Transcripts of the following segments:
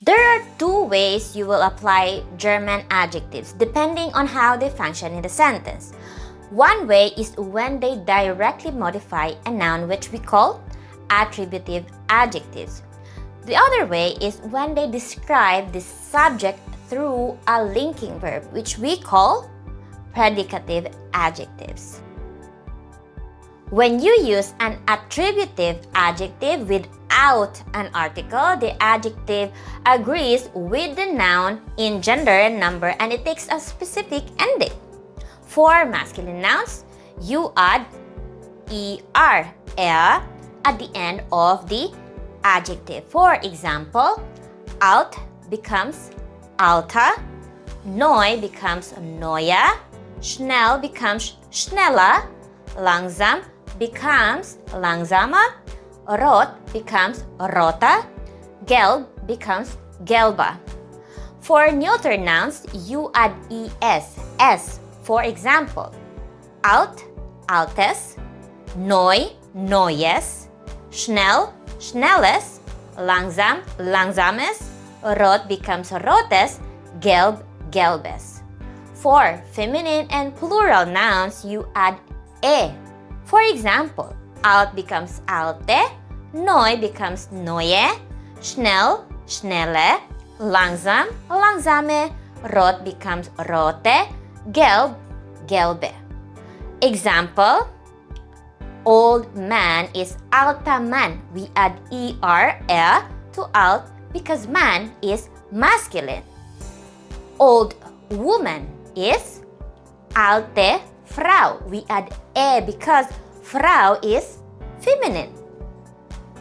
There are two ways you will apply German adjectives depending on how they function in the sentence. One way is when they directly modify a noun, which we call attributive adjectives. The other way is when they describe the subject through a linking verb, which we call predicative adjectives. When you use an attributive adjective without an article, the adjective agrees with the noun in gender and number, and it takes a specific ending. For masculine nouns, you add er, at the end of the adjective. For example, alt becomes alta, neu becomes neue, schnell becomes schneller, langsam becomes langsamer, rot becomes roter, gelb becomes gelber. For neuter nouns, you add es. For example, alt, altes, neu, neues, schnell, schnelles, langsam, langsames, rot becomes rotes, gelb, gelbes. For feminine and plural nouns, you add e. For example, alt becomes alte, neu becomes neue, schnell, schnelle, langsam, langsame, rot becomes rote, gelb, gelbe. Example, old man is alter man. We add er to alt because man is masculine. Old woman is alte Frau. We add because Frau is feminine.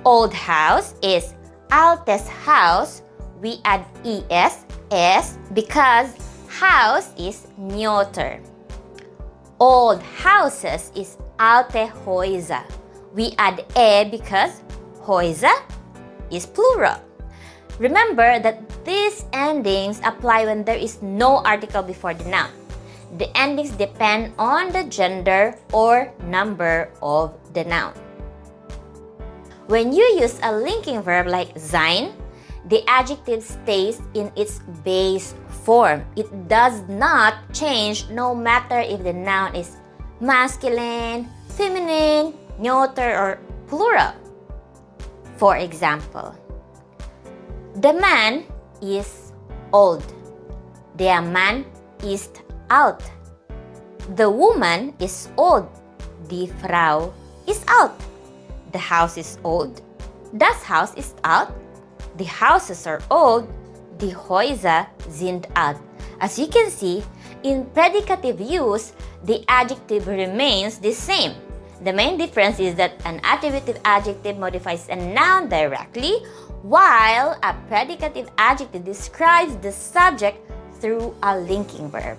Old house is altes Haus. We add es because house is neuter. Old houses is alte Häuser. We add because Häuser is plural. Remember that these endings apply when there is no article before the noun. The endings depend on the gender or number of the noun. When you use a linking verb like sein, the adjective stays in its base form. It does not change no matter if the noun is masculine, feminine, neuter, or plural. For example, the man is old. Der Mann ist alt. The woman is old. Die Frau ist alt. The house is old. Das Haus ist alt. The houses are old. Die Häuser sind alt. As you can see, in predicative use, the adjective remains the same. The main difference is that an attributive adjective modifies a noun directly, while a predicative adjective describes the subject through a linking verb.